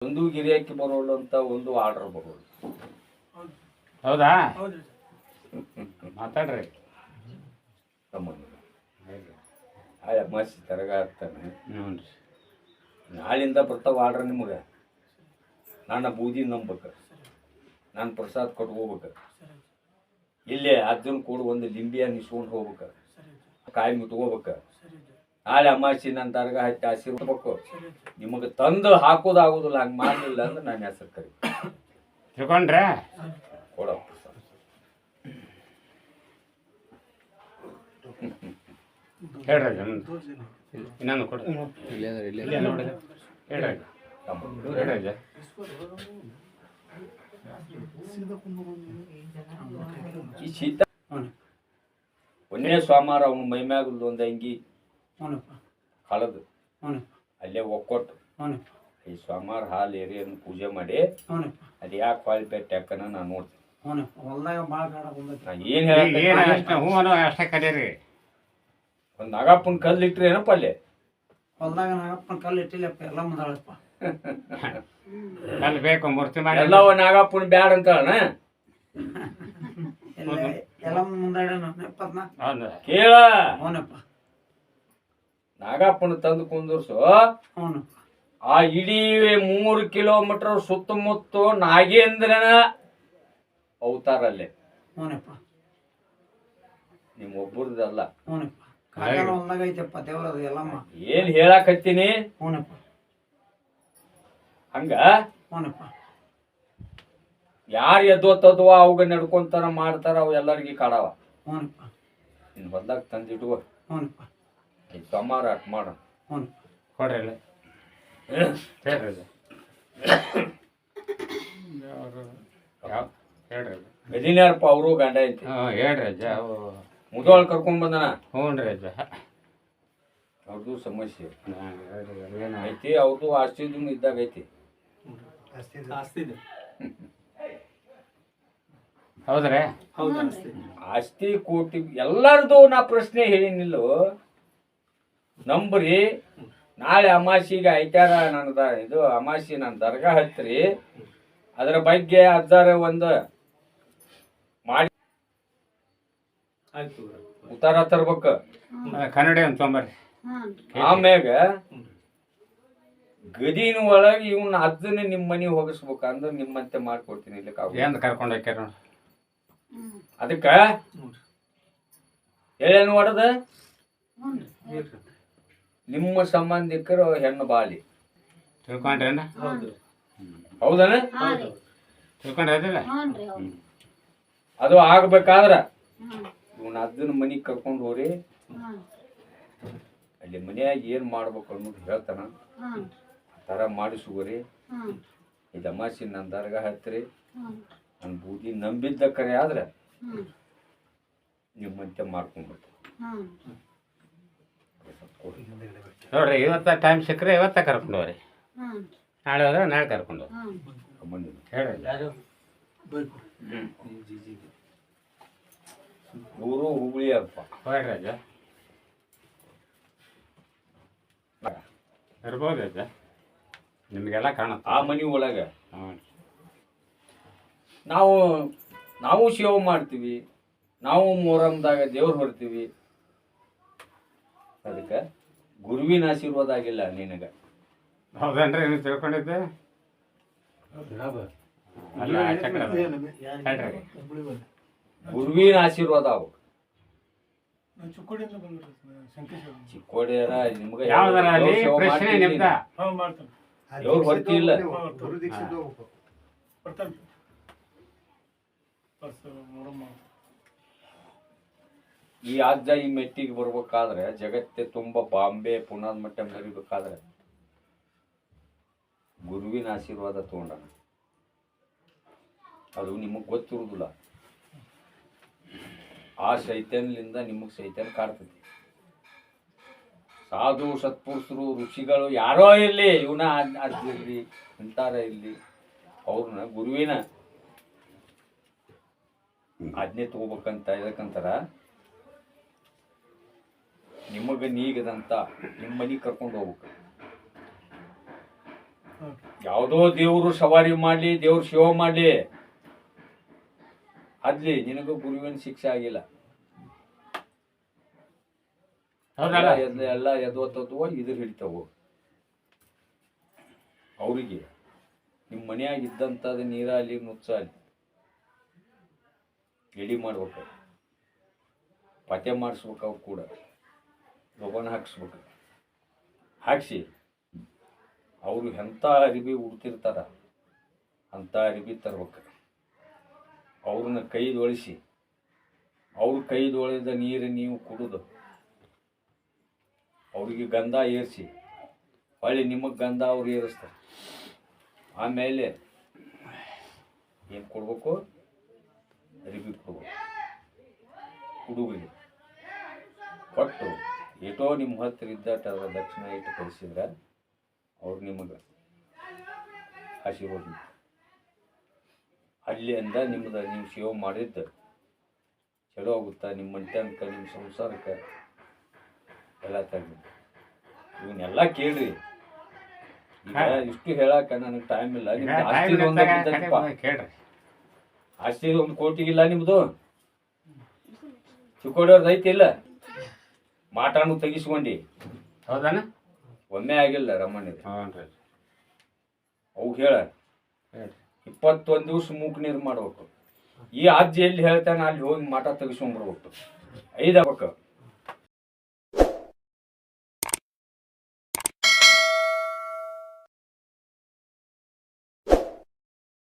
ಒಂದು ಗಿರಿಯಾಕಿ ಬರೋಳು ಅಂತ ಒಂದು ಆರ್ಡರ್ ಬರೋಳು. ಹೌದಾ? ಮಾತಾಡ್ರಿ. ನಾಳೆ ಮಸ್ತ್ ತರಗ ಆಗ್ತಾನೆ. ಹ್ಞೂ. ನಾಳಿಂದ ಬರ್ತಾವ ಆರ್ಡ್ರ್ ನಿಮಗೆ. ನನ್ನ ಬೂದಿ ನಂಬಬೇಕು, ನಾನು ಪ್ರಸಾದ ಕೊಟ್ಟು ಹೋಗ್ಬೇಕು. ಇಲ್ಲೇ ಅರ್ಜುನ್ ಕೂಡ ಒಂದು ಲಿಂಬಿಯ ನಿಸ್ಕೊಂಡು ಹೋಗ್ಬೇಕು, ಕಾಯಿ ಮುಟ್ಕೋಬೇಕು. ನಾಳೆ ಅಮಾಸಿ ನನ್ನ ದರ್ಗ ಹಚ್ಚಿ ಆಶೀರ್ಬೇಕು. ನಿಮಗೆ ತಂದು ಹಾಕೋದಾಗುದಿಲ್ಲ. ಹಂಗೆ ಮಾಡಲಿಲ್ಲ ಅಂದ್ರೆ ನಾನು ಹೆಸರು ಕರಿ ತಿಳ್ಕೊಂಡ್ರೆ ಕೊಡಪ್ಪ. ಹೇಳ್ರಿ ಇನ್ನೊಂದು ಕೊಡು. ಹೇಳ್ರಿ ಹೇಳ್ರಿ. ಈ ಶೀತ ಒಂದೇ ಸೋಮವಾರ ಅವನು ಮೈಮ್ಯಾಗಲ್ದು ಒಂದು ಅಂಗಿ ಕಳೆದು ಅಲ್ಲೇ ಒಕ್ಕೊಟ್ಟು ಈ ಸೋಮವಾರ ಹಾಲು ಏರಿಯನ್ನು ಪೂಜೆ ಮಾಡಿ ಅದು ಯಾಕೆ ಕ್ವಾಲಿಪೇಟ್ ಯಾಕನ ನಾನು ನೋಡ್ತೀನಿ. ಏನು ಹೇಳ ಅಷ್ಟೇ ಕಲೀರಿ. ಒಂದು ನಾಗಪ್ಪನ ಕಲ್ಲು ಇಟ್ರಿ ಏನಪ್ಪ ಅಲ್ಲೇ ಹೊಲ್ದಾಗ ನಾಗಪ್ಪನ ಕಲ್ಲು ಇಟ್ಟಿಲ್ಲಪ್ಪ, ಎಲ್ಲ ಮುಂದಾಳಪ್ಪ. ಕಲ್ಲು ಬೇಕು ಮೂರ್ತಿ ಮಾಡಿ ಎಲ್ಲವ ನಾಗಪ್ಪನ ಬ್ಯಾಡ ಅಂತ ಎಲ್ಲ ಮುಂದಾಡ ಕೇಳ. ಅವನಪ್ಪ ನಾಗಪ್ಪನ ತಂದು ಕುಂದರ್ಸು. ಆ ಇಡೀ 3 ಕಿಲೋಮೀಟರ್ ಸುತ್ತಮುತ್ತ ನಾಗೇಂದ್ರನ ಅವತಾರ ಅಲ್ಲೇ. ನಿಮ್ ಒಬ್ಬರದಲ್ಲ. ಹೊಲ್ದಾಗ ಐತಪ್ಪ ದೇವ್ರದ ಎಲ್ಲಮ್ಮ. ಏನ್ ಹೇಳಾಕತ್ತೀನಿ ಹಂಗ. ಯಾರು ಎದ್ದೋತದ್ವ ಅವಾಗ ನಡ್ಕೊಂತಾರ ಮಾಡ್ತಾರ, ಅವು ಎಲ್ಲರಿಗೂ ಕಾಡವ. ನಿನ್ ಹೊಲ್ದಾಗ ತಂದಿಟ್ಕೋ. ಸೋಮವಾರ ಅಟ್ ಮಾಡ ಕೊಡ್ರಿ. ಹೇಳ್ರಿ ಗದಿನ್ಯಾರಪ್ಪ ಅವರು ಗಂಡ ಐತಿ. ಹೇಳ್ರಿ ಅಜ್ಜ. ಮುದೋಳ್ ಕರ್ಕೊಂಡ್ ಬಂದನ. ಹ್ಞೂ ರೀ ಅಜ್ಜ. ಅವ್ರದ್ದು ಸಮಸ್ಯೆ ಐತಿ. ಅವ್ರದ್ದು ಆಸ್ತಿದು ಇದ್ದಾಗ ಐತಿ. ಹೌದ್ರಿ? ಆಸ್ತಿ ಕೋಟಿ ಎಲ್ಲರದು ನಾ ಪ್ರಶ್ನೆ ಹೇಳಿನಿಲ್ಲೋ. ನಂಬ್ರಿ. ನಾಳೆ ಅಮಾಸಿಗೆ ಐತಾರ ನನ್ನ ಇದು ಅಮಾಸಿ ನನ್ನ ದರ್ಗಾ ಹತ್ರಿ. ಅದರ ಬಗ್ಗೆ ಅಜ್ಜಾರ ಒಂದು ಮಾಡಿ ಉತ್ತರ ತರ್ಬೇಕು. ಕನ್ನಡ ಅಂತ ತೊಂಬರ್ರಿ. ಆಮ್ಯಾಗ ಗದಿನ ಒಳಗೆ ಇವನ್ನ ಅಜ್ಜನ ನಿಮ್ಮ ಮನೆಗೆ ಹೋಗಿಸ್ಬೇಕು ಅಂದ್ರೆ ನಿಮ್ಮಂತೆ ಮಾಡ್ಕೊಡ್ತೀನಿ. ಇಲ್ಲಿ ಕರ್ಕೊಂಡು ಹೋಗ್ಯಾರ ನೋಡಿ. ಅದಕ್ಕ ಹೇಳೇನು ಹೊಡೆದ ನಿಮ್ಮ ಸಂಬಂಧಿಕರು ಹೆಣ್ಣು ಬಾಲಿ ತಿಳ್ಕೊಂಡ್ರೇನ? ಹೌದನ? ತಿಳ್ಕೊಂಡ್ರ? ಅದು ಆಗ್ಬೇಕಾದ್ರ ಇವನ ಅಜ್ಜನ ಮನಿಗೆ ಕರ್ಕೊಂಡು ಹೋರಿ. ಅಲ್ಲಿ ಮನ್ಯಾಗ ಏನ್ ಮಾಡ್ಬೇಕು ಅನ್ನೋದು ಹೇಳ್ತಾನ. ಆ ಥರ ಮಾಡಿಸುವರಿ. ಇದು ಅಮಾಸಿ ನನ್ನ ದರ್ಗಾ ಹತ್ರಿ. ನನ್ನ ಬೂದಿ ನಂಬಿದ್ದ ಕರೆ ಆದ್ರೆ ನಿಮ್ಮಂತೆ ಮಾಡ್ಕೊಂಡ್ಬಿಡ್ತ ನೋಡ್ರಿ. ಇವತ್ತ ಟೈಮ್ ಸಿಕ್ಕರೆ ಇವತ್ತ ಕರ್ಕೊಂಡು ಹೋಗ್ರಿ. ನಾಳೆ ಹೋದ್ರೆ ನಾಳೆ ಕರ್ಕೊಂಡು ಹೇಳ್ರಿ. ಊರು ಹುಬ್ಳಿ ಅಪ್ಪ. ಹೋಗ್ರಿ ಅಜ್ಜ. ಇರ್ಬೋದು ಅಜ್ಜ, ನಿಮಗೆಲ್ಲ ಕಾಣುತ್ತೆ. ಆ ಮನೆ ಒಳಗೆ ಹ್ಞೂ ನಾವು ಸೇವೆ ಮಾಡ್ತೀವಿ. ನಾವು ಮೊಹರಂದಾಗ ದೇವ್ರು ಹೊರ್ತೀವಿ. ಅದಕ್ಕೆ ಗುರುವಿನ ಆಶೀರ್ವಾದ ಆಗಿಲ್ಲ ನಿನಗೆ. ಹೌದನ್ರಿ? ನೀವು ತಿಳ್ಕೊಂಡಿದ್ದೆ ಗುರುವಿನ ಆಶೀರ್ವಾದ ಅವು. ಚಿಕ್ಕೋಡಿಯರ ನಿಮ್ಗೆ ದೇವ್ರು ಹೊರ್ತಿಲ್ಲ. ಈ ಅಜ್ಜ ಈ ಮೆಟ್ಟಿಗೆ ಬರ್ಬೇಕಾದ್ರೆ ಜಗತ್ತೆ ತುಂಬ ಬಾಂಬೆ ಪುನಾದ ಮಟ್ಟ ಮರಿಬೇಕಾದ್ರೆ ಗುರುವಿನ ಆಶೀರ್ವಾದ ತಗೊಂಡನ. ಅದು ನಿಮಗೆ ಗೊತ್ತಿರುವುದಿಲ್ಲ. ಆ ಶೈತಾನ್ಲಿಂದ ನಿಮಗೆ ಶೈತಾನ್ ಕಾಡ್ತೈತಿ. ಸಾಧು ಸತ್ಪುರುಷರು ಋಷಿಗಳು ಯಾರೋ ಇರಲಿ, ಇವನ ಅಜ್ಜಿರ್ಲಿ ಅಂತಾರ ಇರಲಿ, ಅವ್ರನ್ನ ಗುರುವಿನ ಆಜ್ಞೆ ತಗೋಬೇಕಂತ ಇದಕ್ಕಂತಾರ. ನಿಮಗೆ ನೀಗದಂತ ನಿಮ್ಮ ಮನೆಗೆ ಕರ್ಕೊಂಡು ಹೋಗ್ಬೇಕು. ಯಾವುದೋ ದೇವರು ಸವಾರಿ ಮಾಡಲಿ, ದೇವ್ರ ಸೇವೆ ಮಾಡಲಿ, ಅದ್ಲಿ ನಿನಗೂ ಗುರುವಿನ ಶಿಕ್ಷೆ ಆಗಿಲ್ಲ. ಹೌದಲ್ಲ? ಎಲ್ಲ ಎದ್ವತ್ತದ್ವ ಇದ್ರ ಹಿಡಿತಾವು. ಅವರಿಗೆ ನಿಮ್ಮ ಮನ್ಯಾಗ ಇದ್ದಂಥದ್ದು ನೀರಾಗಲಿ ನುಚ್ಚಾಗಲಿ ಎಡಿ ಮಾಡ್ಬೇಕು, ಪತ್ತೆ ಮಾಡಿಸ್ಬೇಕು, ಅವು ಕೂಡ ಲೋಬನ ಹಾಕಿಸ್ಬೇಕು. ಹಾಕಿಸಿ ಅವರು ಎಂಥ ಅರಿವಿ ಉಡ್ತಿರ್ತಾರ ಅಂಥ ಅರಿವಿ ತರ್ಬೇಕು. ಅವ್ರನ್ನ ಕೈದೊಳಿಸಿ, ಅವ್ರ ಕೈದೊಳೆದ ನೀರು ನೀವು ಕುಡಿದು ಅವ್ರಿಗೆ ಗಂಧ ಏರಿಸಿ ಹೊಳ್ಳಿ ನಿಮಗೆ ಗಂಧ ಅವ್ರು ಏರಿಸ್ತಾರೆ. ಆಮೇಲೆ ಏನು ಕೊಡ್ಬೇಕು? ಅರಿವಿ ಕೊಡ್ಬೇಕು. ಹುಡುಗರಿಗೆ ಕೊಟ್ಟು ಏಟೋ ನಿಮ್ಮ ಹತ್ರ ಇದ್ದಟ ಅದರ ದಕ್ಷಿಣ ಇಟ್ಟು ಕಳಿಸಿದ್ರೆ ಅವ್ರು ನಿಮಗೆ ಆಶೀರ್ವಾದ. ಅಲ್ಲಿಂದ ನಿಮ್ಮದು ನೀವು ಸೇವೆ ಮಾಡಿದ್ದು ಚಲೋ ಆಗುತ್ತಾ. ನಿಮ್ಮ ಮಂಟ್ಯನ್ಕ, ನಿಮ್ಮ ಸಂಸಾರಕ್ಕೆ ಎಲ್ಲ ತೆಗ್ದು ಇವನ್ನೆಲ್ಲ ಕೇಳ್ರಿ. ಈಗ ಇಷ್ಟು ಹೇಳಕ್ಕೆ ನನಗೆ ಟೈಮ್ ಇಲ್ಲ. ನಿಮ್ದು ಆಸ್ತಿ ಒಂದು ಕೇಳ್ರಿ. ಆಸ್ತಿ 1 ಕೋಟಿಗಿಲ್ಲ ನಿಮ್ಮದು. ಚಿಕ್ಕೋಡವ್ರದ್ದು ಐತಿಲ್ಲ, ಮಾಟಾನು ತೆಗಿಸ್ಕೊಂಡು ಹೌದಾನ? ಒಮ್ಮೆ ಆಗಿಲ್ಲ ರಮಣ್ಣಿದೆ. ಹ್ಞೂ ರೀ. ಅವು ಹೇಳ 21 ದಿವಸ ಮೂಕ್ ನೀರು ಮಾಡ್ಬೇಕು. ಈ ಅಜ್ಜಿ ಎಲ್ಲಿ ಹೇಳ್ತಾನೆ ಅಲ್ಲಿ ಹೋಗಿ ಮಾಟ ತೆಗಿಸ್ಕೊಂಡ್ಬರ್ಬೇಕು. 5 ಆಗ್ಬೇಕು.